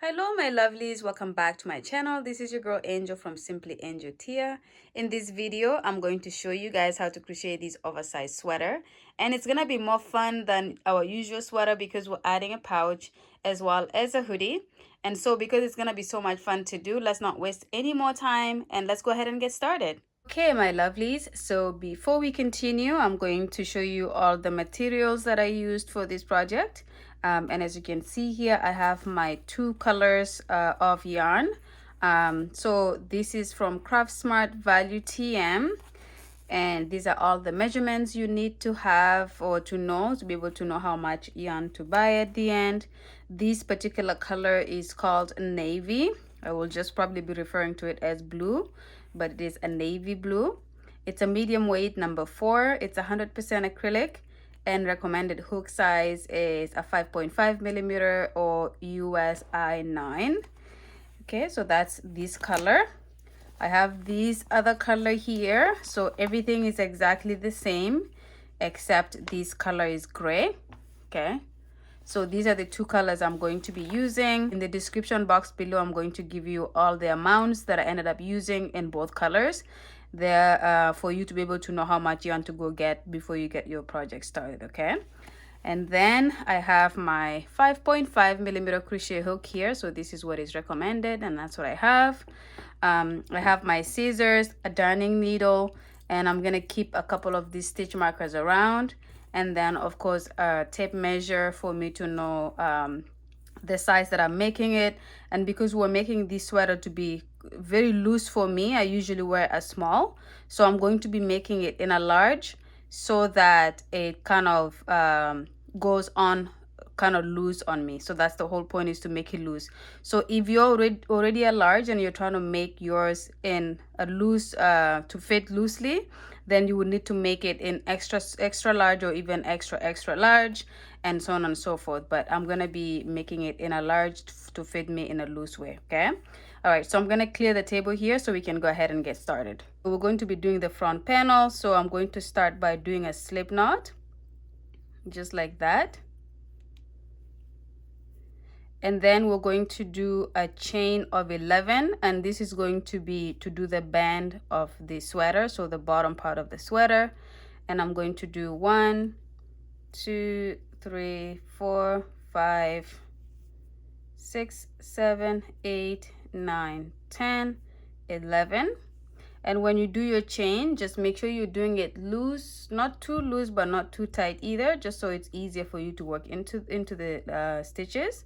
Hello my lovelies, welcome back to my channel. This is your girl Angel from Simply Angel Tia. In this video I'm going to show you guys how to crochet this oversized sweater, and it's gonna be more fun than our usual sweater because we're adding a pouch as well as a hoodie. And so because it's gonna be so much fun to do, let's not waste any more time and let's go ahead and get started. Okay my lovelies, so before we continue, I'm going to show you all the materials that I used for this project. And as you can see here, I have my two colors of yarn. So this is from Craft Smart Value TM, and these are all the measurements you need to have or to know to be able to know how much yarn to buy at the end. This particular color is called navy. I will just probably be referring to it as blue, but it is a navy blue. It's a medium weight, number 4. It's 100% acrylic, and recommended hook size is a 5.5 millimeter or USI 9. Okay, so that's this color. I have this other color here, so everything is exactly the same except this color is gray. Okay, so these are the two colors I'm going to be using. In the description box below, I'm going to give you all the amounts that I ended up using in both colors there, for you to be able to know how much you want to go get before you get your project started. Okay, and then I have my 5.5 millimeter crochet hook here, so this is what is recommended and that's what I have. I have my scissors, a darning needle, and I'm gonna keep a couple of these stitch markers around, and then of course a tape measure for me to know the size that I'm making it. And because we're making this sweater to be very loose for me, I usually wear a small, so I'm going to be making it in a large so that it kind of goes on kind of loose on me. So that's the whole point, is to make it loose. So if you're already a large and you're trying to make yours in a loose to fit loosely, then you would need to make it in extra large or even extra large, and so on and so forth. But I'm gonna be making it in a large to fit me in a loose way. Okay, all right, so I'm gonna clear the table here so we can go ahead and get started. We're going to be doing the front panel, so I'm going to start by doing a slip knot just like that, and then we're going to do a chain of 11, and this is going to be to do the band of the sweater, so the bottom part of the sweater. And I'm going to do 1 2 3 4 5 6 7 8 9 10 11. And when you do your chain, just make sure you're doing it loose, not too loose but not too tight either, just so it's easier for you to work into the stitches.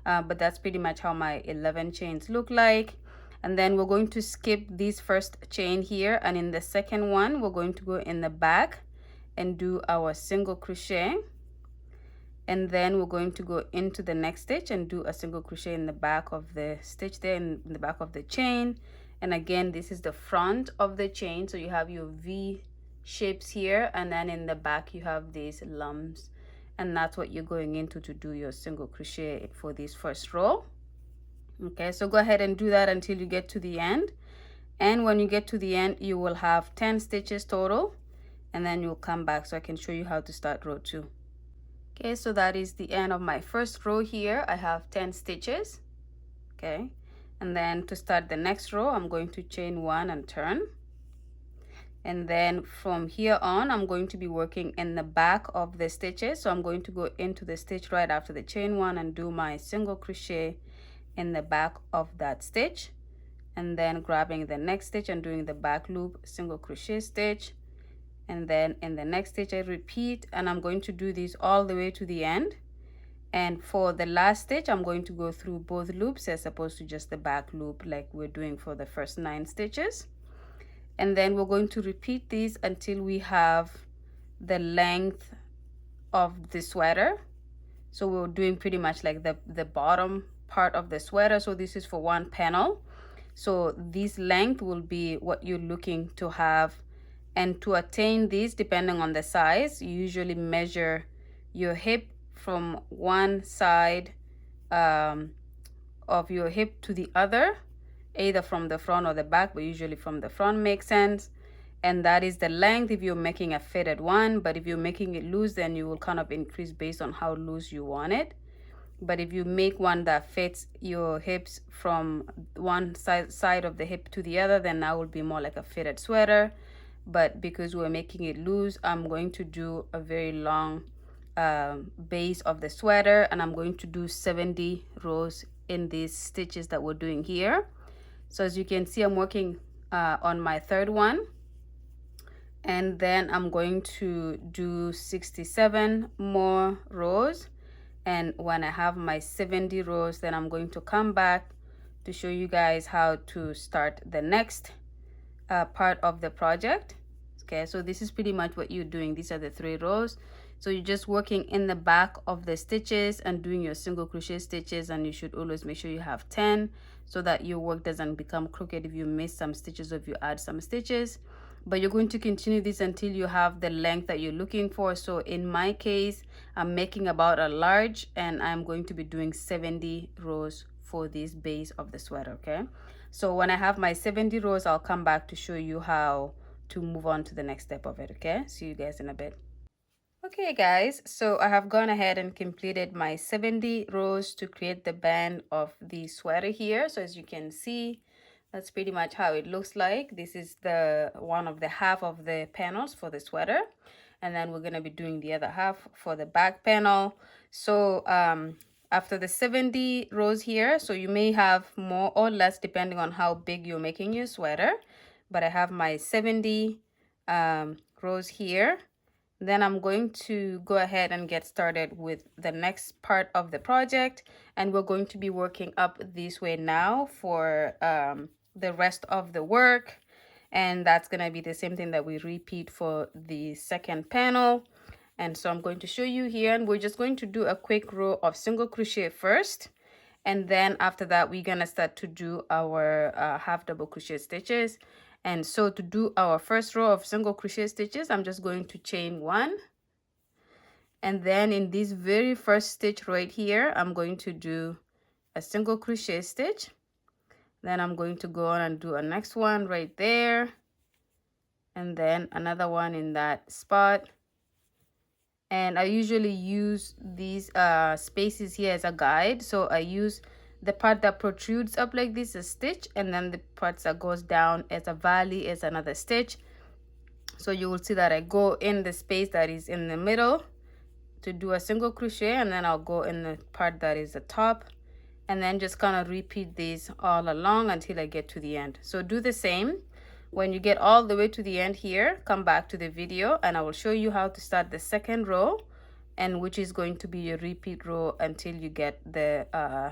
But that's pretty much how my 11 chains look like. And then we're going to skip this first chain here, and in the second one we're going to go in the back and do our single crochet, and then we're going to go into the next stitch and do a single crochet in the back of the stitch there, in the back of the chain. And again, this is the front of the chain, so you have your V shapes here, and then in the back you have these lumps, and that's what you're going into to do your single crochet for this first row. Okay, so go ahead and do that until you get to the end, and when you get to the end you will have 10 stitches total, and then you'll come back so I can show you how to start row 2. Okay, so that is the end of my first row here. I have 10 stitches. Okay, and then to start the next row, I'm going to chain 1 and turn. And then from here on, I'm going to be working in the back of the stitches. So I'm going to go into the stitch right after the chain 1 and do my single crochet in the back of that stitch. And then grabbing the next stitch and doing the back loop, single crochet stitch. And then in the next stitch, I repeat, and I'm going to do this all the way to the end. And for the last stitch, I'm going to go through both loops as opposed to just the back loop like we're doing for the first 9 stitches. And then we're going to repeat this until we have the length of the sweater. So we're doing pretty much like the bottom part of the sweater. So this is for one panel. So this length will be what you're looking to have. And to attain this, depending on the size, you usually measure your hip from one side of your hip to the other, either from the front or the back, but usually from the front makes sense. And that is the length if you're making a fitted one, but if you're making it loose, then you will kind of increase based on how loose you want it. but if you make one that fits your hips from one side of the hip to the other, then that would be more like a fitted sweater. But because we're making it loose, I'm going to do a very long base of the sweater, and I'm going to do 70 rows in these stitches that we're doing here. So as you can see, I'm working on my third one, and then I'm going to do 67 more rows. And when I have my 70 rows, then I'm going to come back to show you guys how to start the next part of the project. Okay, so this is pretty much what you're doing. These are the 3 rows. So you're just working in the back of the stitches and doing your single crochet stitches, and you should always make sure you have 10 so that your work doesn't become crooked if you miss some stitches or if you add some stitches. But you're going to continue this until you have the length that you're looking for. So in my case, I'm making about a large, and I'm going to be doing 70 rows for this base of the sweater. Okay, so when I have my 70 rows, I'll come back to show you how to move on to the next step of it. Okay, see you guys in a bit. Okay guys, so I have gone ahead and completed my 70 rows to create the band of the sweater here. So as you can see, that's pretty much how it looks like. This is the one of the half of the panels for the sweater, and then we're going to be doing the other half for the back panel. So after the 70 rows here, so you may have more or less depending on how big you're making your sweater, but I have my 70 rows here. Then I'm going to go ahead and get started with the next part of the project, and we're going to be working up this way now for the rest of the work, and that's going to be the same thing that we repeat for the second panel. And so I'm going to show you here, and we're just going to do a quick row of single crochet first, and then after that we're going to start to do our half double crochet stitches. And so to do our first row of single crochet stitches, I'm just going to chain 1, and then in this very first stitch right here, I'm going to do a single crochet stitch. Then I'm going to go on and do a next one right there, and then another one in that spot. And I usually use these spaces here as a guide. So I use the part that protrudes up like this, a stitch, and then the parts that goes down as a valley is another stitch. So you will see that I go in the space that is in the middle to do a single crochet, and then I'll go in the part that is the top, and then just kind of repeat these all along until I get to the end. So do the same. When you get all the way to the end here, come back to the video and I will show you how to start the second row, and which is going to be your repeat row until you get to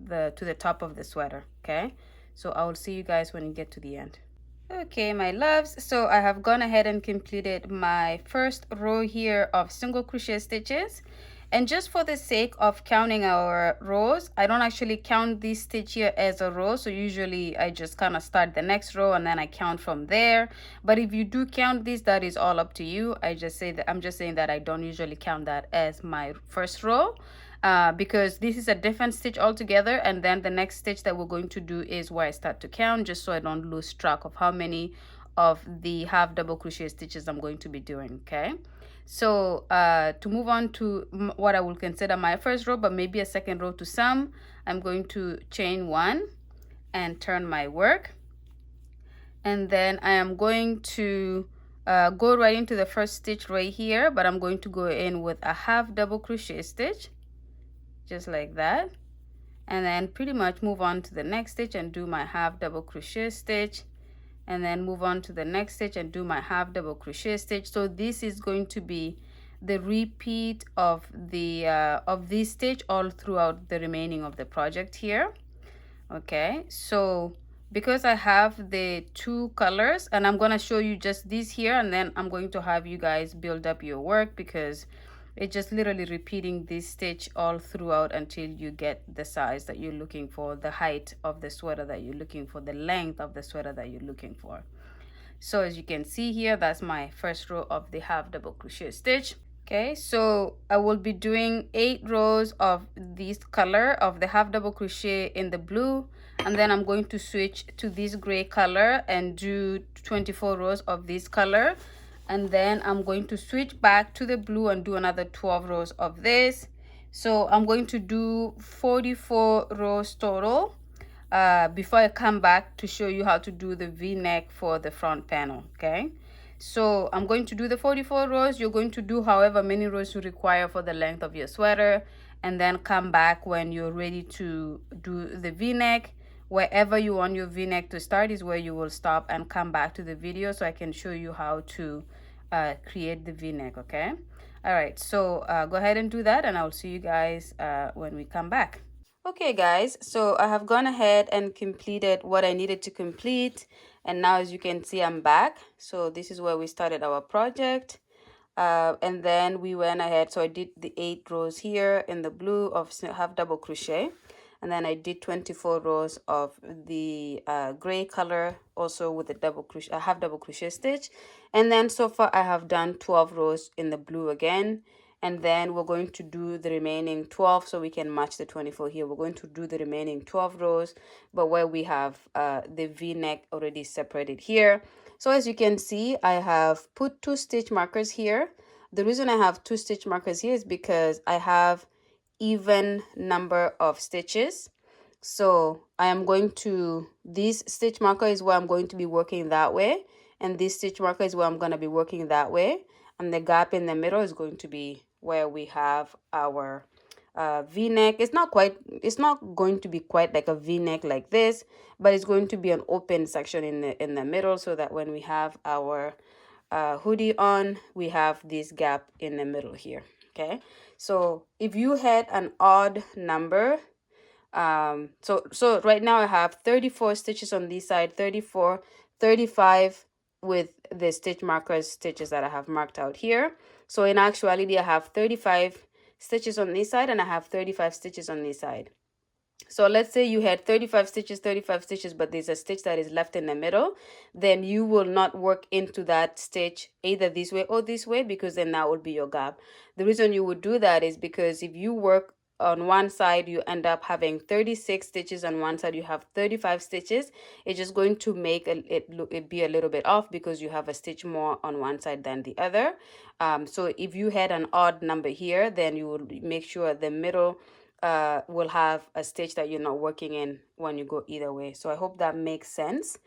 the top of the sweater. Okay, so I will see you guys when you get to the end. Okay my loves, so I have gone ahead and completed my first row here of single crochet stitches. And just for the sake of counting our rows, I don't actually count this stitch here as a row. So usually I just kind of start the next row and then I count from there. But if you do count this, that is all up to you. I'm just saying that I don't usually count that as my first row. Because this is a different stitch altogether, and then the next stitch that we're going to do is where I start to count, just so I don't lose track of how many of the half double crochet stitches I'm going to be doing. Okay, so to move on to what I will consider my first row, but maybe a second row to some, I'm going to chain 1 and turn my work, and then I am going to go right into the first stitch right here, but I'm going to go in with a half double crochet stitch just like that, and then pretty much move on to the next stitch and do my half double crochet stitch, and then move on to the next stitch and do my half double crochet stitch. So this is going to be the repeat of this stitch all throughout the remaining of the project here. Okay, so because I have the 2 colors, and I'm going to show you just this here, and then I'm going to have you guys build up your work, because it's just literally repeating this stitch all throughout until you get the size that you're looking for, the height of the sweater that you're looking for, the length of the sweater that you're looking for. So as you can see here, that's my first row of the half double crochet stitch. Okay, so I will be doing 8 rows of this color of the half double crochet in the blue, and then I'm going to switch to this gray color and do 24 rows of this color. And then I'm going to switch back to the blue and do another 12 rows of this, So I'm going to do 44 rows total before I come back to show you how to do the v-neck for the front panel. Okay, so I'm going to do the 44 rows. You're going to do however many rows you require for the length of your sweater, and then come back when you're ready to do the v-neck. Wherever you want your v-neck to start is where you will stop and come back to the video so I can show you how to create the v-neck. Okay, all right, so go ahead and do that, and I'll see you guys when we come back. Okay guys, so I have gone ahead and completed what I needed to complete, and now as you can see I'm back. So this is where we started our project, and then we went ahead, so I did the 8 rows here in the blue of half double crochet, and then I did 24 rows of the gray color also with the double crochet, half double crochet stitch, and then so far I have done 12 rows in the blue again. And then we're going to do the remaining 12 so we can match the 24 here. We're going to do the remaining 12 rows, but where we have the v-neck already separated here. So as you can see, I have put 2 stitch markers here. The reason I have 2 stitch markers here is because I have even number of stitches. So I am going to, this stitch marker is where I'm going to be working that way, and this stitch marker is where I'm going to be working that way, and the gap in the middle is going to be where we have our v-neck. It's not going to be quite like a v-neck like this, but it's going to be an open section in the middle, so that when we have our hoodie on, we have this gap in the middle here. Okay, so if you had an odd number, so right now I have 34 stitches on this side, 34, 35 with the stitch markers, stitches that I have marked out here. So in actuality I have 35 stitches on this side, and I have 35 stitches on this side. So let's say you had 35 stitches, but there's a stitch that is left in the middle, then you will not work into that stitch either this way or this way, because then that would be your gap. The reason you would do that is because if you work on one side, you end up having 36 stitches on one side, you have 35 stitches. It's just going to make it be a little bit off because you have a stitch more on one side than the other. So if you had an odd number here, then you would make sure the middle will have a stitch that you're not working in when you go either way. So I hope that makes sense.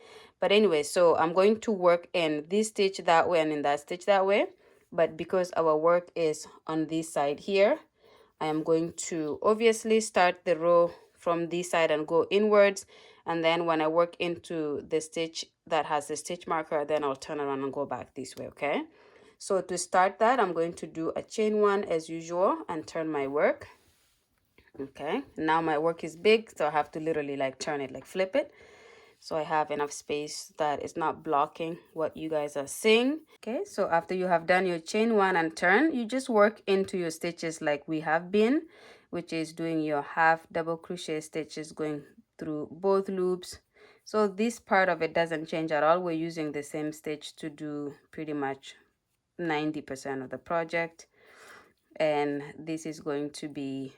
But anyway, so I'm going to work in this stitch that way and in that stitch that way. But because our work is on this side here, I am going to obviously start the row from this side and go inwards. And then when I work into the stitch that has the stitch marker, then I'll turn around and go back this way, okay? So to start that, I'm going to do a chain 1 as usual and turn my work. Okay, now my work is big, so I have to literally like turn it, like flip it, so I have enough space that it's not blocking what you guys are seeing. Okay, so after you have done your chain 1 and turn, you just work into your stitches like we have been, which is doing your half double crochet stitches going through both loops. So this part of it doesn't change at all. We're using the same stitch to do pretty much 90% of the project, and this is going to be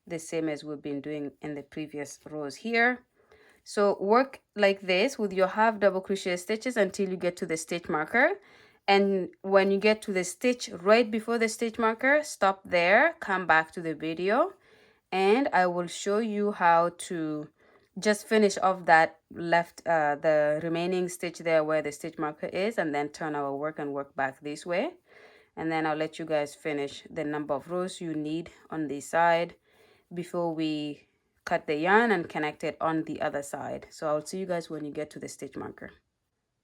the same as we've been doing in the previous rows here. So work like this with your half double crochet stitches until you get to the stitch marker, and when you get to the stitch right before the stitch marker, stop there, come back to the video, and I will show you how to just finish off that left the remaining stitch there where the stitch marker is, and then turn our work and work back this way. And then I'll let you guys finish the number of rows you need on this side before we cut the yarn and connect it on the other side. So I'll see you guys when you get to the stitch marker.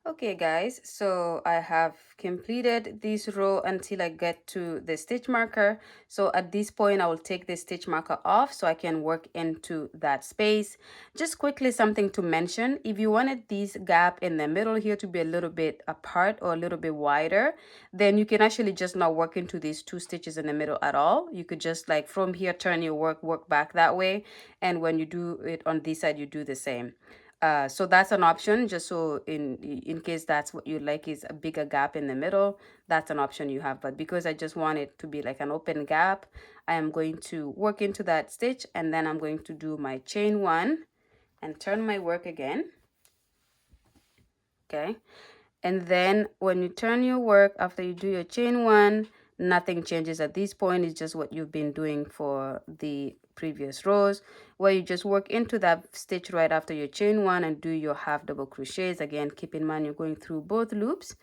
Okay guys, so I have completed this row until I get to the stitch marker. So at this point I will take the stitch marker off so I can work into that space. Just quickly something to mention, if you wanted this gap in the middle here to be a little bit apart or a little bit wider, then you can actually just not work into these 2 stitches in the middle at all. You could just like from here turn your work back that way, and when you do it on this side you do the same. So that's an option, just so in case that's what you like, is a bigger gap in the middle, that's an option you have. But because I just want it to be like an open gap, I am going to work into that stitch, and then I'm going to do my chain 1 and turn my work again. Okay, and then when you turn your work after you do your chain 1, Nothing changes at this point. It's just what you've been doing for the previous rows, where you just work into that stitch right after your chain one and do your half double crochets. Again, keep in mind you're going through both loops,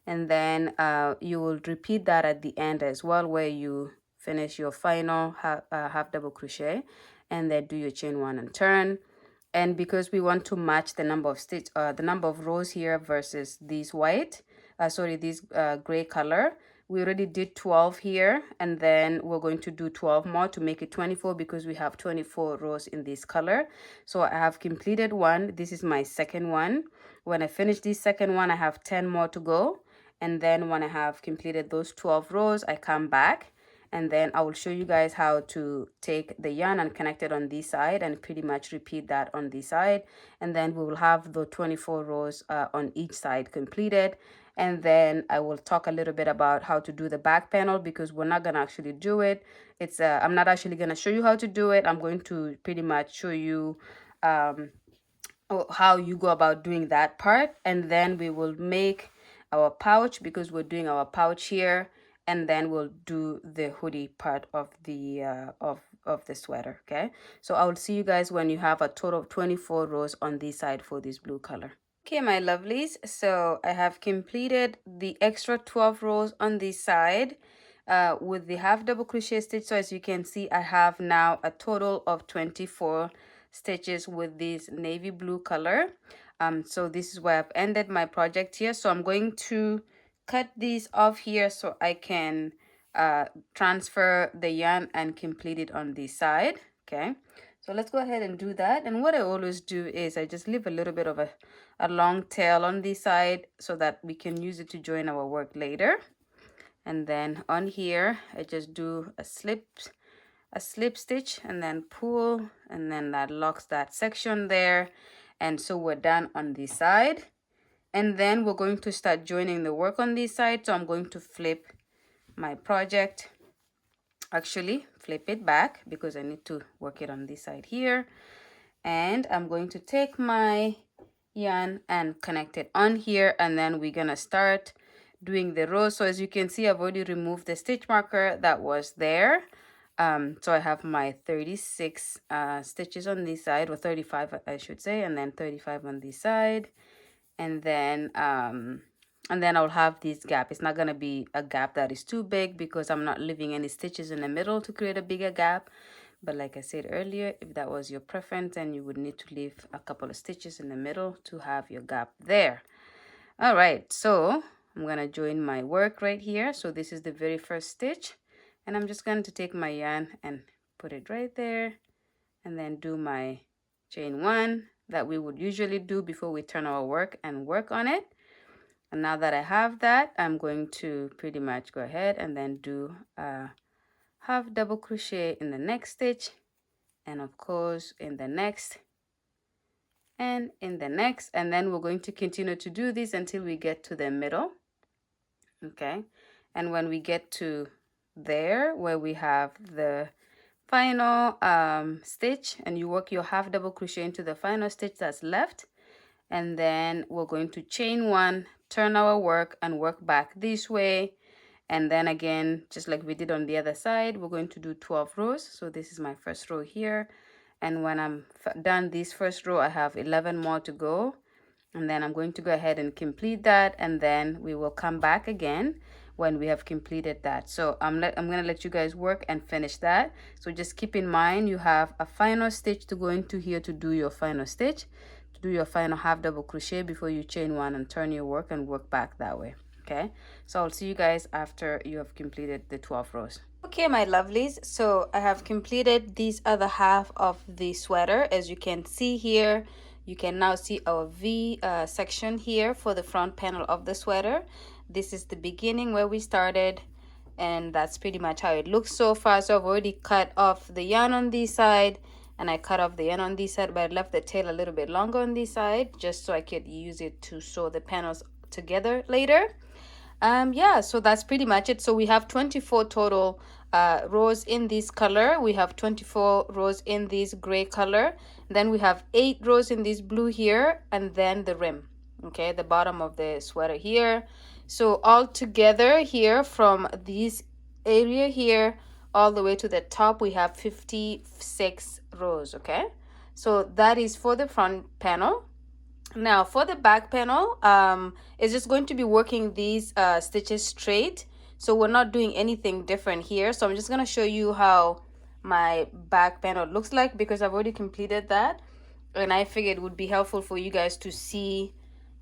and then you will repeat that at the end as well, where you finish your final half double crochet and then do your chain one and turn. And because we want to match the number of the number of rows here versus these this gray color, we already did 12 here, and then we're going to do 12 more to make it 24 because we have 24 rows in this color. So I have completed one. This is my second one. When I finish this second one, I have 10 more to go. And then when I have completed those 12 rows, I come back, and then I will show you guys how to take the yarn and connect it on this side and pretty much repeat that on this side. And then we will have the 24 rows on each side completed. And then I will talk a little bit about how to do the back panel, because we're not going to actually do it. I'm not actually going to show you how to do it. I'm going to pretty much show you how you go about doing that part. And then we will make our pouch, because we're doing our pouch here, and then we'll do the hoodie part of the sweater. Okay, so I will see you guys when you have a total of 24 rows on this side for this blue color. Okay, my lovelies, so I have completed the extra 12 rows on this side with the half double crochet stitch. So as you can see, I have now a total of 24 stitches with this navy blue color. So this is where I've ended my project here. So I'm going to cut these off here so I can transfer the yarn and complete it on this side. Okay, so let's go ahead and do that. And what I always do is I just leave a little bit of a long tail on this side so that we can use it to join our work later. And then on here I just do a slip stitch and then pull, and then that locks that section there. And so we're done on this side, and then we're going to start joining the work on this side. So I'm going to flip my project, actually flip it back because I need to work it on this side here. And I'm going to take my yarn and connect it on here, and then we're gonna start doing the rows. So as you can see, I've already removed the stitch marker that was there. So I have my 36 stitches on this side, or 35 I should say, and then 35 on this side. And then I'll have this gap. It's not gonna be a gap that is too big because I'm not leaving any stitches in the middle to create a bigger gap. But like I said earlier, if that was your preference, then you would need to leave a couple of stitches in the middle to have your gap there. All right, so I'm gonna join my work right here. So this is the very first stitch, and I'm just going to take my yarn and put it right there, and then do my chain one that we would usually do before we turn our work and work on it. And now that I have that, I'm going to pretty much go ahead and then do a half double crochet in the next stitch, and of course in the next, and in the next, and then we're going to continue to do this until we get to the middle. Okay, and when we get to there where we have the final stitch, and you work your half double crochet into the final stitch that's left, and then we're going to chain one, turn our work, and work back this way. And then again, just like we did on the other side, we're going to do 12 rows. So this is my first row here, and when I'm done this first row, I have 11 more to go. And then I'm going to go ahead and complete that, and then we will come back again when we have completed that. So I'm gonna let you guys work and finish that. So just keep in mind you have a final stitch to go into here to do your final stitch, to do your final half double crochet before you chain one and turn your work and work back that way. Okay, so I'll see you guys after you have completed the 12 rows. Okay, my lovelies, so I have completed this other half of the sweater. As you can see here, you can now see our V section here for the front panel of the sweater. This is the beginning where we started, and that's pretty much how it looks so far. So I've already cut off the yarn on this side, and I cut off the yarn on this side, but I left the tail a little bit longer on this side just so I could use it to sew the panels together later. Yeah, so that's pretty much it. So we have 24 total rows in this color. We have 24 rows in this gray color. Then we have 8 rows in this blue here, and then the rim, okay, the bottom of the sweater here. So all together here from these area here all the way to the top, we have 56 rows. Okay, so that is for the front panel. Now for the back panel, it's just going to be working these stitches straight, so we're not doing anything different here. So I'm just going to show you how my back panel looks like, because I've already completed that, and I figured it would be helpful for you guys to see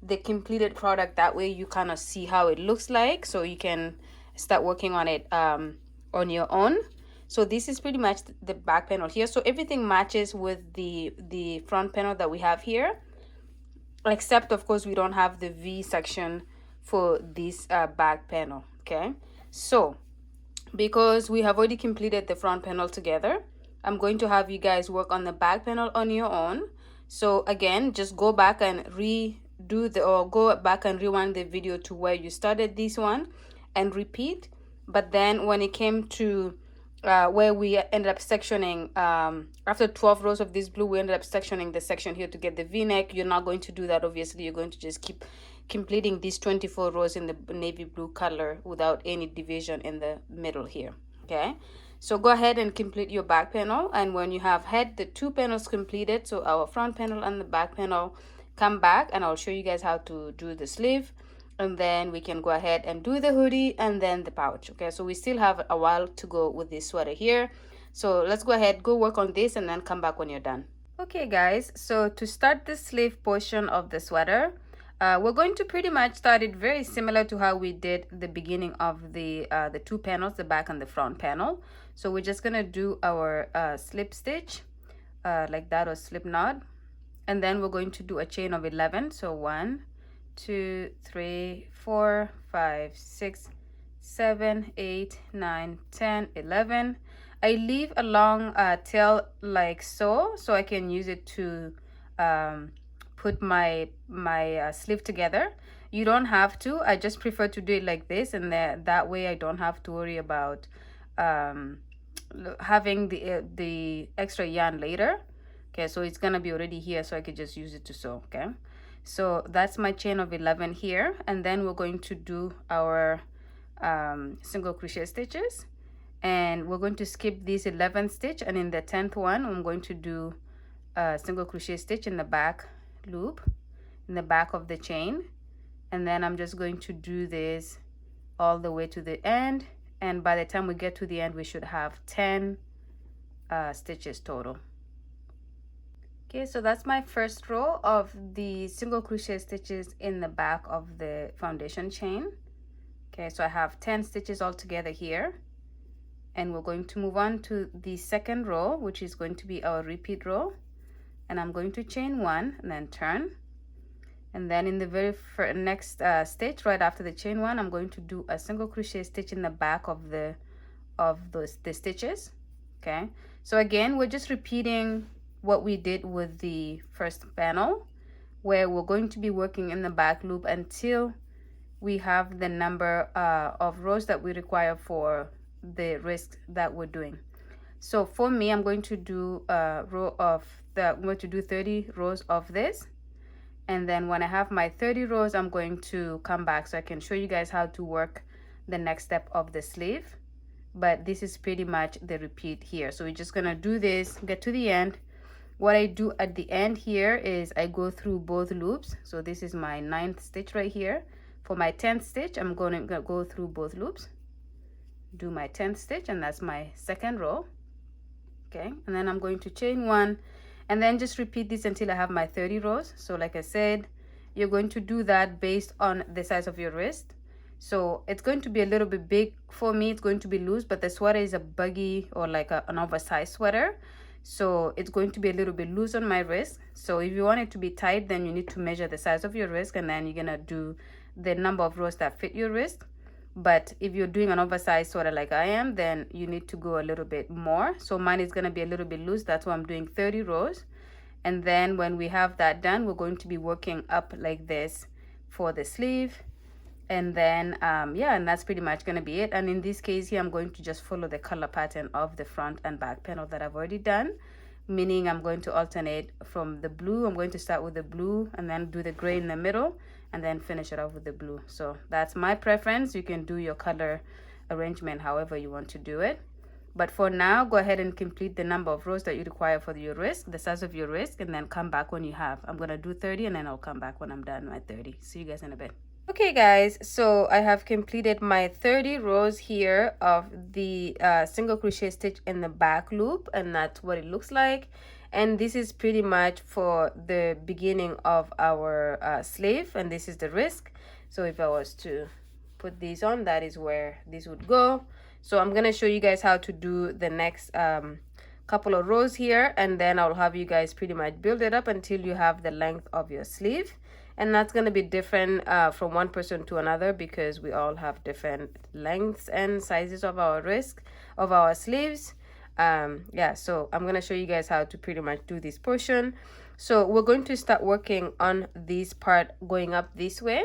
the completed product. That way you kind of see how it looks like, so you can start working on it on your own. So this is pretty much the back panel here. So everything matches with the front panel that we have here, except of course we don't have the V section for this back panel. Okay, so because we have already completed the front panel together, I'm going to have you guys work on the back panel on your own. So again, just go back and go back and rewind the video to where you started this one and repeat. But then when it came to where we ended up sectioning, after 12 rows of this blue, we ended up sectioning the section here to get the v-neck. You're not going to do that, obviously. You're going to just keep completing these 24 rows in the navy blue color without any division in the middle here. Okay, so go ahead and complete your back panel, and when you have had the two panels completed, so our front panel and the back panel, come back and I'll show you guys how to do the sleeve, and then we can go ahead and do the hoodie and then the pouch. Okay, so we still have a while to go with this sweater here, so let's go ahead, go work on this, and then come back when you're done. Okay guys, so to start the sleeve portion of the sweater, we're going to pretty much start it very similar to how we did the beginning of the two panels, the back and the front panel. So we're just gonna do our slip stitch like that, or slip knot, and then we're going to do a chain of 11. So 1 2 3 4 5 6 7 8 9 10 11. I leave a long tail like so I can use it to put my sleeve together. You don't have to. I just prefer to do it like this, and that way I don't have to worry about having the extra yarn later. Okay, so it's gonna be already here, so I could just use it to sew. Okay, so that's my chain of 11 here, and then we're going to do our single crochet stitches, and we're going to skip this 11th stitch, and in the 10th one I'm going to do a single crochet stitch in the back loop in the back of the chain, and then I'm just going to do this all the way to the end, and by the time we get to the end we should have 10 stitches total. Okay, so that's my first row of the single crochet stitches in the back of the foundation chain. Okay, so I have 10 stitches all together here, and we're going to move on to the second row, which is going to be our repeat row, and I'm going to chain 1 and then turn, and then in the very next stitch right after the chain 1, I'm going to do a single crochet stitch in the back of the stitches. Okay, so again we're just repeating what we did with the first panel, where we're going to be working in the back loop until we have the number of rows that we require for the wrist that we're doing. So for me, I'm going to do a row of I'm going to do 30 rows of this, and then when I have my 30 rows, I'm going to come back so I can show you guys how to work the next step of the sleeve. But this is pretty much the repeat here, so we're just gonna do this, get to the end. What I do at the end here is I go through both loops. So this is my 9th stitch right here. For my 10th stitch, I'm going to go through both loops, do my 10th stitch, and that's my second row. Okay, and then I'm going to chain 1, and then just repeat this until I have my 30 rows. So like I said, you're going to do that based on the size of your wrist. So it's going to be a little bit big for me, it's going to be loose, but the sweater is a baggy or like an oversized sweater, so it's going to be a little bit loose on my wrist. So if you want it to be tight, then you need to measure the size of your wrist, and then you're gonna do the number of rows that fit your wrist. But if you're doing an oversized sweater like I am, then you need to go a little bit more. So mine is gonna be a little bit loose, that's why I'm doing 30 rows. And then when we have that done, we're going to be working up like this for the sleeve. And then yeah, and that's pretty much gonna be it. And in this case here, I'm going to just follow the color pattern of the front and back panel that I've already done, meaning I'm going to alternate from the blue. I'm going to start with the blue and then do the gray in the middle, and then finish it off with the blue. So that's my preference. You can do your color arrangement, however you want to do it. But for now, go ahead and complete the number of rows that you require for your wrist, the size of your wrist, and then come back when you have. I'm going to do 30 and then I'll come back when I'm done at 30. See you guys in a bit. Okay guys, so I have completed my 30 rows here of the single crochet stitch in the back loop, and that's what it looks like. And this is pretty much for the beginning of our sleeve, and this is the wrist. So if I was to put these on, that is where this would go. So I'm going to show you guys how to do the next couple of rows here, and then I'll have you guys pretty much build it up until you have the length of your sleeve. And that's going to be different from one person to another, because we all have different lengths and sizes of our wrist, of our sleeves. Yeah, so I'm going to show you guys how to pretty much do this portion. So we're going to start working on this part going up this way.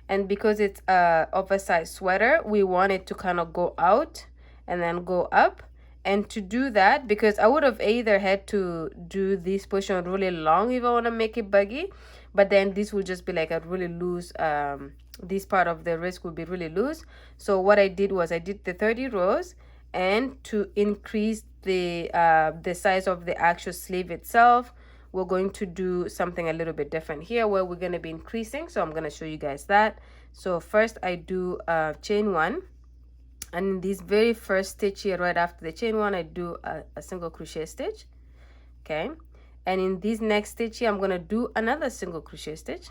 And because it's a oversized sweater, we want it to kind of go out and then go up. And to do that, because I would have either had to do this portion really long if I want to make it baggy, but then this will just be like a really loose, this part of the wrist will be really loose. So what I did was I did the 30 rows, and to increase the size of the actual sleeve itself, we're going to do something a little bit different here, where we're going to be increasing. So I'm going to show you guys that. So first I do chain 1, and in this very first stitch here, right after the chain 1, I do a single crochet stitch. Okay, and in this next stitch here, I'm going to do another single crochet stitch,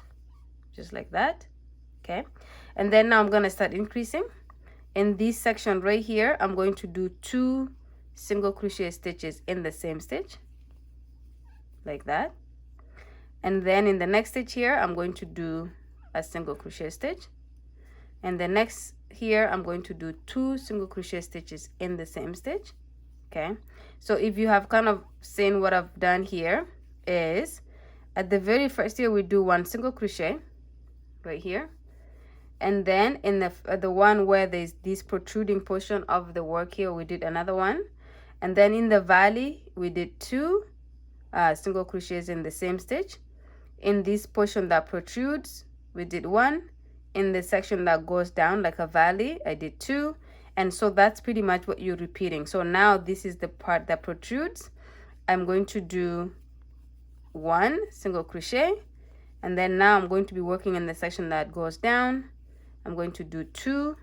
just like that. Okay, and then now I'm going to start increasing. In this section right here, I'm going to do 2 single crochet stitches in the same stitch, like that. And then in the next stitch here, I'm going to do a single crochet stitch, and the next here I'm going to do 2 single crochet stitches in the same stitch. Okay, so if you have kind of seen what I've done here, is at the very first here we do 1 single crochet right here, and then in the one where there's this protruding portion of the work here, we did another one, and then in the valley we did 2 single crochets in the same stitch. In this portion that protrudes, we did 1. In the section that goes down like a valley, I did 2. And so that's pretty much what you're repeating. So now this is the part that protrudes. I'm going to do 1 single crochet, and then now I'm going to be working in the section that goes down. I'm going to do 2.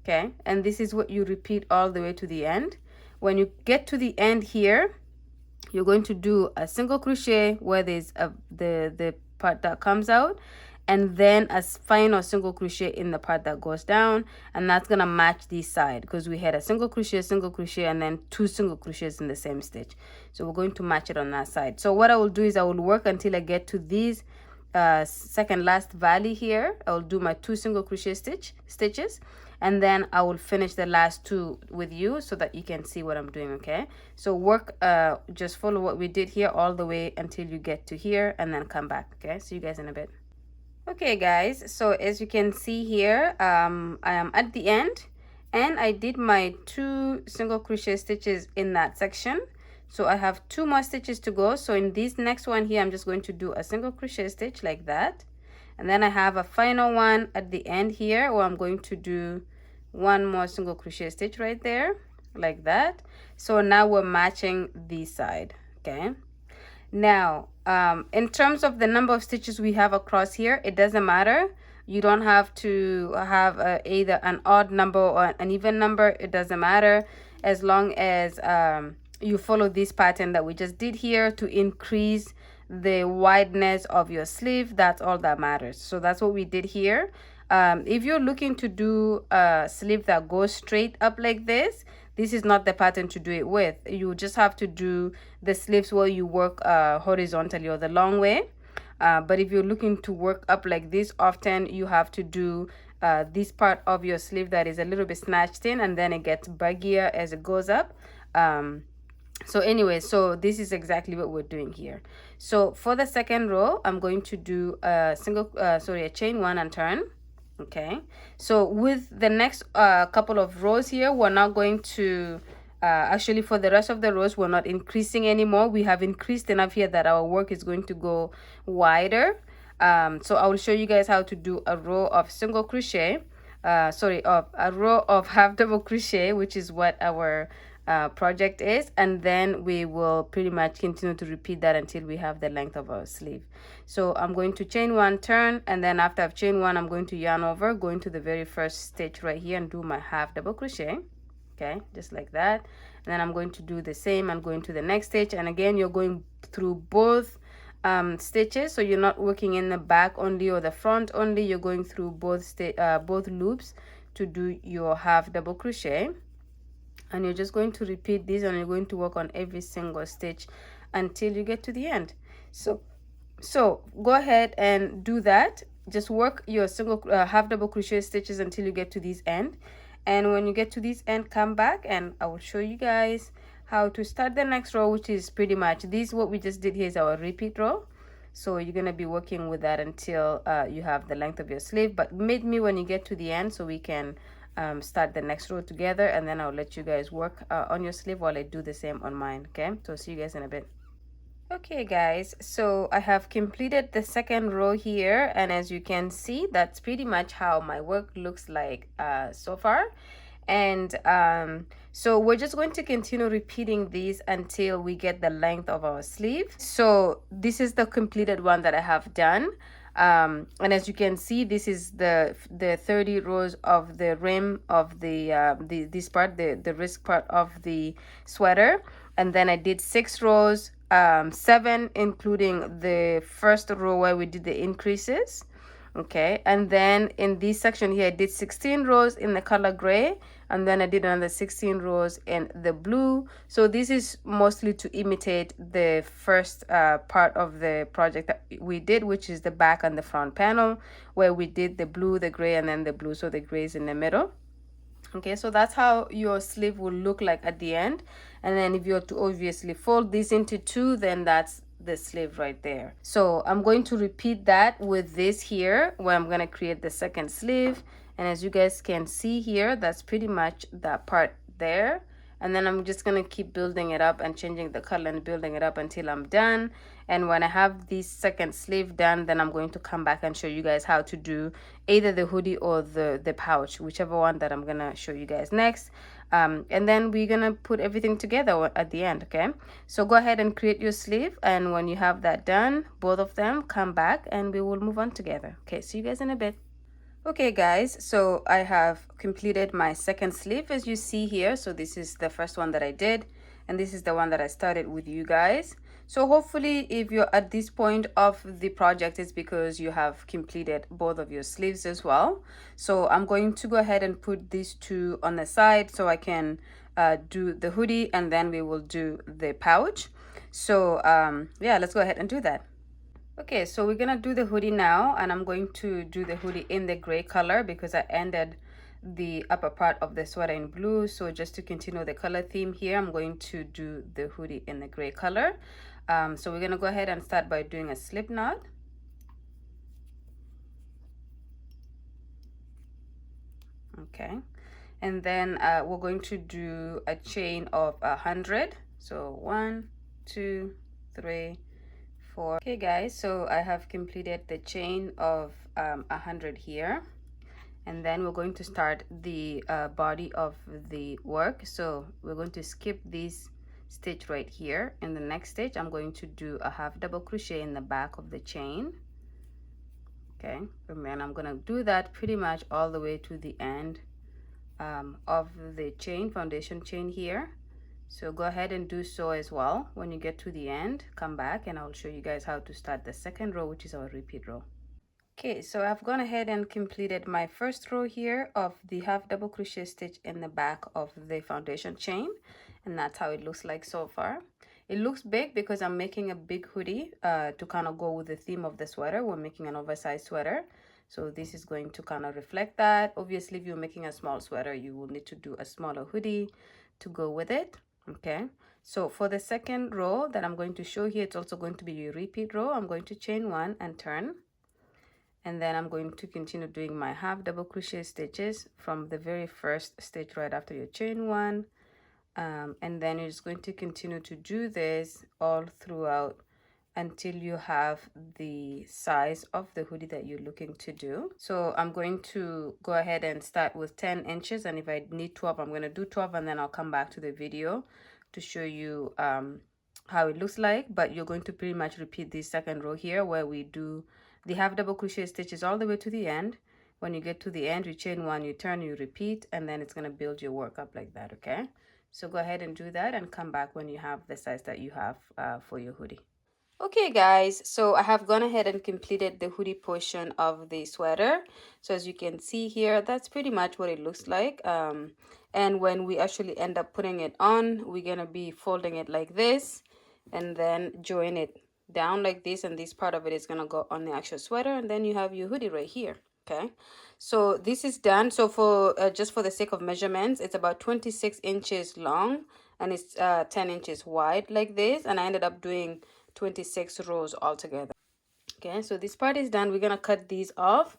Okay, and this is what you repeat all the way to the end. When you get to the end here, you're going to do a single crochet where there's the part that comes out, and then a final single crochet in the part that goes down, and that's gonna match this side, because we had a single crochet, and then 2 single crochets in the same stitch. So we're going to match it on that side. So what I will do is I will work until I get to these second last valley here. I will do my 2 single crochet stitches, and then I will finish the last 2 with you so that you can see what I'm doing. Okay, so work, just follow what we did here all the way until you get to here, and then come back. Okay, see you guys in a bit. Okay guys, so as you can see here, I am at the end, and I did my 2 single crochet stitches in that section. So I have 2 more stitches to go. So in this next one here, I'm just going to do a single crochet stitch like that, and then I have a final one at the end here where I'm going to do 1 more single crochet stitch right there, like that. So now we're matching this side. Okay, now in terms of the number of stitches we have across here, it doesn't matter. You don't have to have either an odd number or an even number. It doesn't matter, as long as you follow this pattern that we just did here to increase the wideness of your sleeve. That's all that matters. So that's what we did here. If you're looking to do a sleeve that goes straight up like this is not the pattern to do it with. You just have to do the sleeves where you work horizontally or the long way. But if you're looking to work up like this, often you have to do this part of your sleeve that is a little bit snatched in, and then it gets baggier as it goes up. So anyway, so this is exactly what we're doing here. So for the second row, I'm going to do a chain 1 and turn. Okay, so with the next couple of rows here, we're not going to actually, for the rest of the rows, we're not increasing anymore. We have increased enough here that our work is going to go wider. So I will show you guys how to do a row of single crochet of a row of half double crochet, which is what our project is, and then we will pretty much continue to repeat that until we have the length of our sleeve. So I'm going to chain one, turn, and then after I've chained one, I'm going to yarn over, go into the very first stitch right here and do my half double crochet. Okay, just like that. And then I'm going to do the same and go into the next stitch, and again you're going through both stitches, so you're not working in the back only or the front only, you're going through both loops to do your half double crochet. And you're just going to repeat this, and you're going to work on every single stitch until you get to the end. So go ahead and do that. Just work your single half double crochet stitches until you get to this end, and when you get to this end, come back and I will show you guys how to start the next row, which is pretty much this. What we just did here is our repeat row, so you're going to be working with that until you have the length of your sleeve. But meet me when you get to the end so we can start the next row together, and then I'll let you guys work on your sleeve while I do the same on mine. Okay, so see you guys in a bit. Okay guys, so I have completed the second row here, and as you can see, that's pretty much how my work looks like so far. And so we're just going to continue repeating these until we get the length of our sleeve. So this is the completed one that I have done. And as you can see, this is the 30 rows of the rim of this part, the wrist part of the sweater. And then I did 6 rows, 7 including the first row where we did the increases. Okay, and then in this section here I did 16 rows in the color gray, and then I did another 16 rows in the blue. So this is mostly to imitate the first part of the project that we did, which is the back and the front panel, where we did the blue, the gray, and then the blue, so the gray is in the middle. Okay, so that's how your sleeve will look like at the end. And then if you're to obviously fold this into 2, then that's the sleeve right there. So I'm going to repeat that with this here, where I'm going to create the second sleeve. And as you guys can see here, that's pretty much that part there. And then I'm just going to keep building it up and changing the color and building it up until I'm done. And when I have this second sleeve done, then I'm going to come back and show you guys how to do either the hoodie or the pouch, whichever one that I'm going to show you guys next. And then we're going to put everything together at the end, okay? So go ahead and create your sleeve. And when you have that done, both of them, come back and we will move on together. Okay, see you guys in a bit. Okay guys, so I have completed my second sleeve, as you see here. So this is the first one that I did, and this is the one that I started with you guys. So hopefully if you're at this point of the project, it's because you have completed both of your sleeves as well. So I'm going to go ahead and put these two on the side so I can do the hoodie, and then we will do the pouch. So yeah, let's go ahead and do that. Okay, so we're gonna do the hoodie now, and I'm going to do the hoodie in the gray color because I ended the upper part of the sweater in blue. So just to continue the color theme here, I'm going to do the hoodie in the gray color. So we're gonna go ahead and start by doing a slip knot. Okay, and then we're going to do a chain of 100. So 1, 2, 3, 4. Okay guys, so I have completed the chain of 100 here, and then we're going to start the body of the work. So we're going to skip this stitch right here. In the next stitch, I'm going to do a half double crochet in the back of the chain. Okay, and then I'm gonna do that pretty much all the way to the end of the chain, foundation chain here. So go ahead and do so as well. When you get to the end, come back and I'll show you guys how to start the second row, which is our repeat row. Okay, so I've gone ahead and completed my first row here of the half double crochet stitch in the back of the foundation chain, and that's how it looks like so far. It looks big because I'm making a big hoodie to kind of go with the theme of the sweater. We're making an oversized sweater, so this is going to kind of reflect that. Obviously, if you're making a small sweater, you will need to do a smaller hoodie to go with it. Okay, so for the second row that I'm going to show here, it's also going to be a repeat row. I'm going to chain 1 and turn, and then I'm going to continue doing my half double crochet stitches from the very first stitch right after your chain 1, and then you're just going to continue to do this all throughout until you have the size of the hoodie that you're looking to do. So I'm going to go ahead and start with 10 inches, and if I need 12, I'm going to do 12, and then I'll come back to the video to show you how it looks like. But you're going to pretty much repeat this second row here where we do the half double crochet stitches all the way to the end. When you get to the end, you chain one, you turn, you repeat, and then it's going to build your work up like that. Okay, so go ahead and do that and come back when you have the size that you have for your hoodie. Okay guys, so I have gone ahead and completed the hoodie portion of the sweater. So as you can see here, that's pretty much what it looks like. And when we actually end up putting it on, we're gonna be folding it like this and then join it down like this, and this part of it is gonna go on the actual sweater, and then you have your hoodie right here. Okay, so this is done. So for just for the sake of measurements, it's about 26 inches long and it's 10 inches wide like this, and I ended up doing 26 rows altogether. Okay, so this part is done. We're gonna cut these off,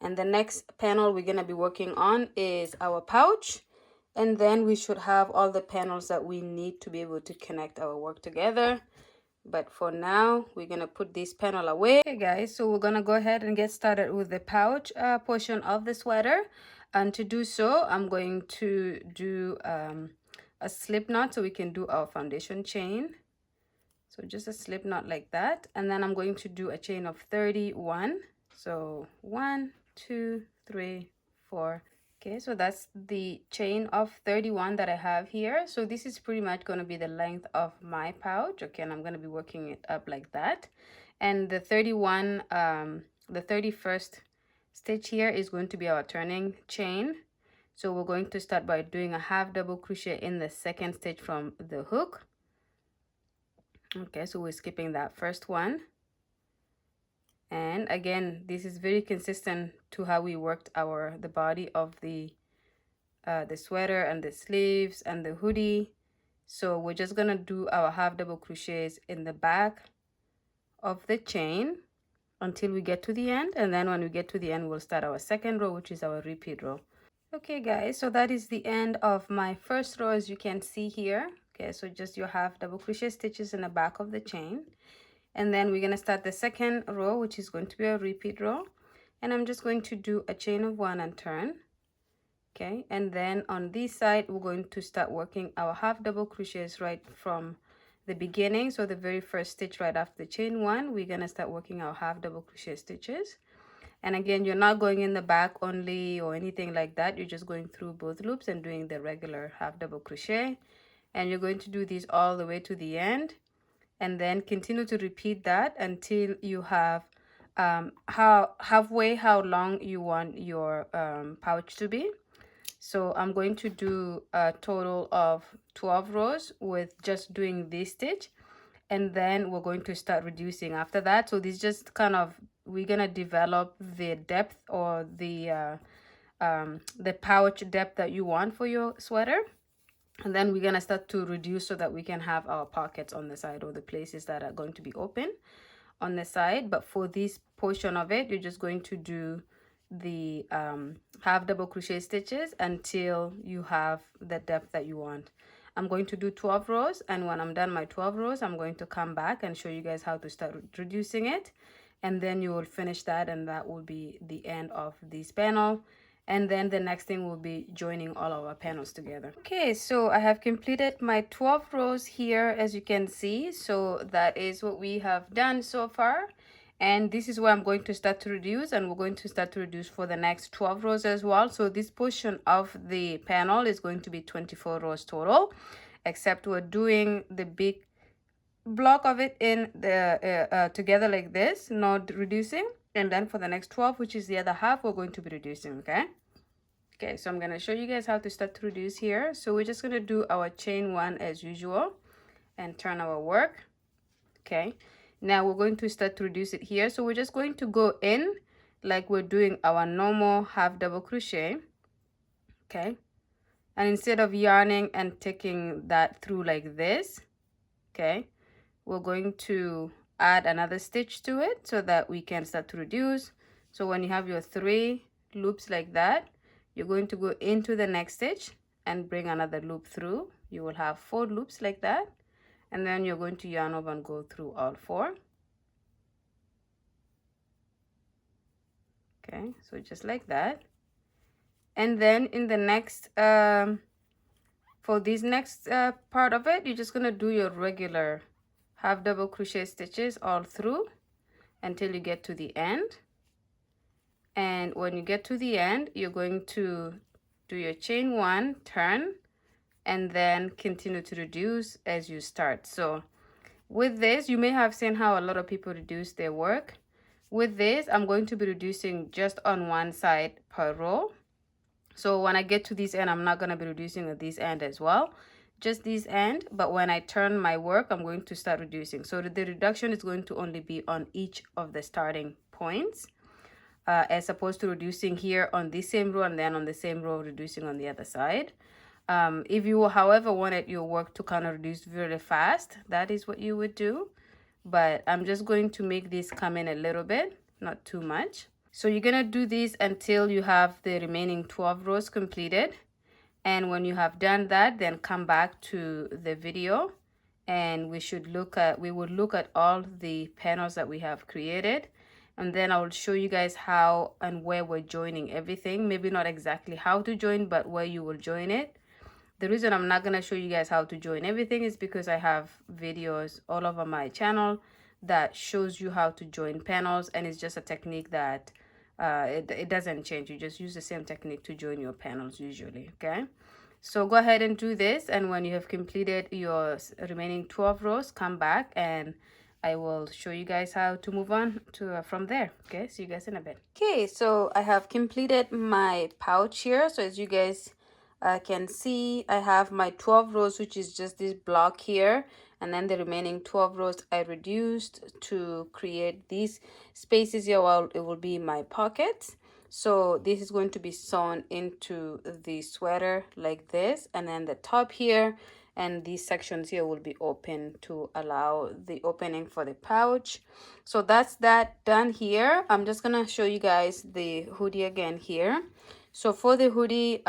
and the next panel we're gonna be working on is our pouch, and then we should have all the panels that we need to be able to connect our work together. But for now, we're gonna put this panel away. Okay guys, so we're gonna go ahead and get started with the pouch portion of the sweater, and to do so I'm going to do a slip knot so we can do our foundation chain. So just a slip knot like that, and then I'm going to do a chain of 31. So 1, 2, 3, 4. Okay, so that's the chain of 31 that I have here. So this is pretty much going to be the length of my pouch. Okay, and I'm going to be working it up like that. And the 31st stitch here is going to be our turning chain. So we're going to start by doing a half double crochet in the second stitch from the hook. Okay, so we're skipping that first one, and again this is very consistent to how we worked the body of the sweater and the sleeves and the hoodie. So we're just gonna do our half double crochets in the back of the chain until we get to the end, and then when we get to the end we'll start our second row, which is our repeat row. Okay guys, so that is the end of my first row, as you can see here. Okay, so just your half double crochet stitches in the back of the chain, and then we're going to start the second row, which is going to be a repeat row, and I'm just going to do a chain of 1 and turn. Okay, and then on this side we're going to start working our half double crochets right from the beginning. So the very first stitch right after the chain 1, we're going to start working our half double crochet stitches. And again, you're not going in the back only or anything like that. You're just going through both loops and doing the regular half double crochet, and you're going to do these all the way to the end, and then continue to repeat that until you have halfway how long you want your pouch to be. So I'm going to do a total of 12 rows with just doing this stitch, and then we're going to start reducing after that. So this just kind of, we're gonna develop the depth or the pouch depth that you want for your sweater, and then we're gonna start to reduce so that we can have our pockets on the side, or the places that are going to be open on the side. But for this portion of it, you're just going to do the half double crochet stitches until you have the depth that you want. I'm going to do 12 rows, and when I'm done my 12 rows, I'm going to come back and show you guys how to start reducing it, and then you will finish that, and that will be the end of this panel. And then the next thing will be joining all our panels together. Okay, so I have completed my 12 rows here, as you can see. So that is what we have done so far, and this is where I'm going to start to reduce, and we're going to start to reduce for the next 12 rows as well. So this portion of the panel is going to be 24 rows total, except we're doing the big block of it in the together like this, not reducing. And then for the next 12, which is the other half, we're going to be reducing. Okay, so I'm going to show you guys how to start to reduce here. So we're just going to do our chain 1 as usual and turn our work. Okay, now we're going to start to reduce it here. So we're just going to go in like we're doing our normal half double crochet. Okay, and instead of yarning and taking that through like this, okay, we're going to add another stitch to it so that we can start to reduce. So when you have your 3 loops like that, you're going to go into the next stitch and bring another loop through. You will have 4 loops like that, and then you're going to yarn over and go through all 4. Okay, so just like that. And then in the next for this next part of it, you're just gonna do your regular half double crochet stitches all through until you get to the end. And when you get to the end, you're going to do your chain one, turn, and then continue to reduce as you start. So with this, you may have seen how a lot of people reduce their work. With this, I'm going to be reducing just on one side per row. So when I get to this end, I'm not going to be reducing at this end as well, just this end. But when I turn my work, I'm going to start reducing. So the reduction is going to only be on each of the starting points, as opposed to reducing here on this same row and then on the same row reducing on the other side. If you, however, wanted your work to kind of reduce really fast, that is what you would do. But I'm just going to make this come in a little bit, not too much. So you're gonna do this until you have the remaining 12 rows completed. And when you have done that, then come back to the video and we would look at all the panels that we have created. And then I will show you guys how and where we're joining everything. Maybe not exactly how to join, but where you will join it. The reason I'm not going to show you guys how to join everything is because I have videos all over my channel that shows you how to join panels, and it's just a technique that it doesn't change. You just use the same technique to join your panels usually, okay? So go ahead and do this, and when you have completed your remaining 12 rows, come back and I will show you guys how to move on to from there. Okay, see you guys in a bit. Okay, so I have completed my pouch here. So as you guys can see, I have my 12 rows, which is just this block here, and then the remaining 12 rows I reduced to create these spaces here. Well, it will be my pockets. So this is going to be sewn into the sweater like this, and then the top here and these sections here will be open to allow the opening for the pouch. So that's that done here. I'm just gonna show you guys the hoodie again here. So for the hoodie,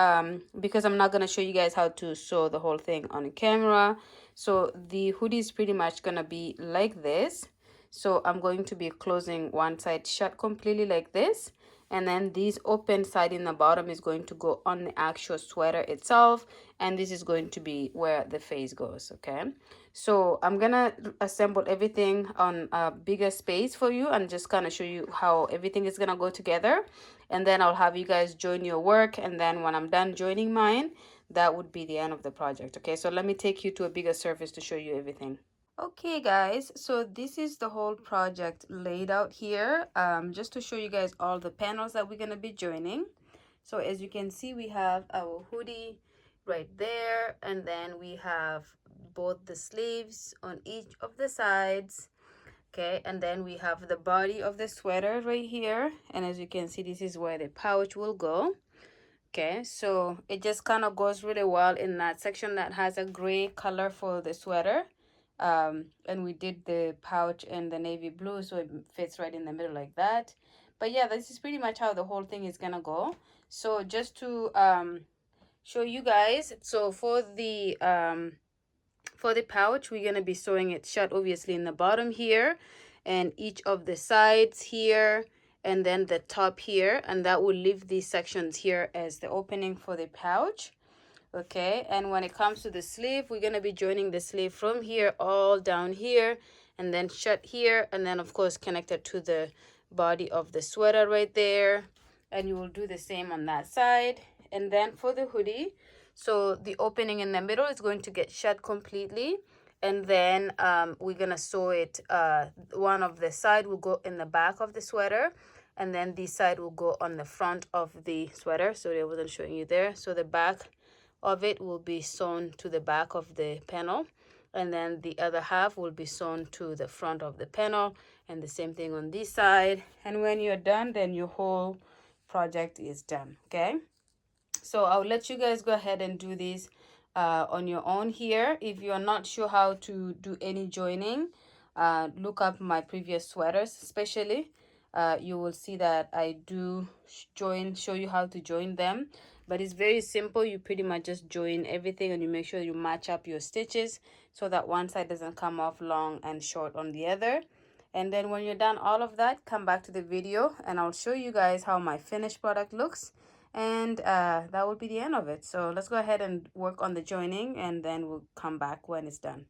because I'm not gonna show you guys how to sew the whole thing on camera, so the hoodie is pretty much gonna be like this. So I'm going to be closing one side shut completely like this, and then this open side in the bottom is going to go on the actual sweater itself, and this is going to be where the face goes. Okay, so I'm gonna assemble everything on a bigger space for you and just kind of show you how everything is gonna go together, and then I'll have you guys join your work, and then when I'm done joining mine, that would be the end of the project. Okay, so let me take you to a bigger surface to show you everything. Okay guys, so this is the whole project laid out here, just to show you guys all the panels that we're going to be joining. So as you can see, we have our hoodie right there, and then we have both the sleeves on each of the sides. Okay, and then we have the body of the sweater right here, and as you can see, this is where the pouch will go. Okay, so it just kind of goes really well in that section that has a gray color for the sweater. And we did the pouch in the navy blue, so it fits right in the middle like that. But yeah, this is pretty much how the whole thing is gonna go. So just to show you guys, so for the pouch, we're gonna be sewing it shut obviously in the bottom here, and each of the sides here, and then the top here, and that will leave these sections here as the opening for the pouch. Okay, and when it comes to the sleeve, we're going to be joining the sleeve from here all down here, and then shut here, and then of course connected to the body of the sweater right there, and you will do the same on that side. And then for the hoodie, so the opening in the middle is going to get shut completely, and then we're gonna sew it, one of the side will go in the back of the sweater, and then this side will go on the front of the sweater. So I wasn't showing you there. So the back of it will be sewn to the back of the panel, and then the other half will be sewn to the front of the panel, and the same thing on this side. And when you're done, then your whole project is done. Okay, so I'll let you guys go ahead and do this on your own here. If you're not sure how to do any joining, look up my previous sweaters especially. You will see that I do show you how to join them, but it's very simple. You pretty much just join everything, and you make sure you match up your stitches so that one side doesn't come off long and short on the other. And then when you're done all of that, come back to the video and I'll show you guys how my finished product looks. And that will be the end of it. So let's go ahead and work on the joining, and then we'll come back when it's done.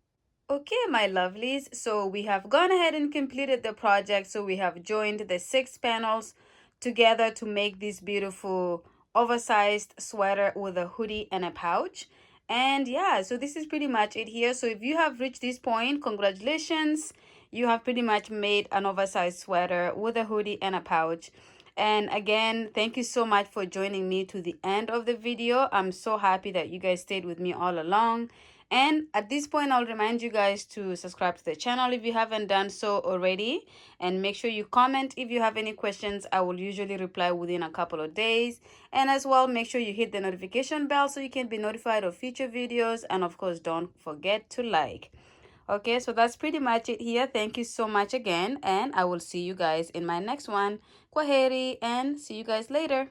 Okay, my lovelies, so we have gone ahead and completed the project. So we have joined the 6 panels together to make this beautiful oversized sweater with a hoodie and a pouch. And yeah, so this is pretty much it here. So if you have reached this point, congratulations. You have pretty much made an oversized sweater with a hoodie and a pouch. And again, thank you so much for joining me to the end of the video. I'm so happy that you guys stayed with me all along. And at this point, I'll remind you guys to subscribe to the channel if you haven't done so already. And make sure you comment if you have any questions. I will usually reply within a couple of days. And as well, make sure you hit the notification bell so you can be notified of future videos. And of course, don't forget to like. Okay, so that's pretty much it here. Thank you so much again. And I will see you guys in my next one. Kwaheri, and see you guys later.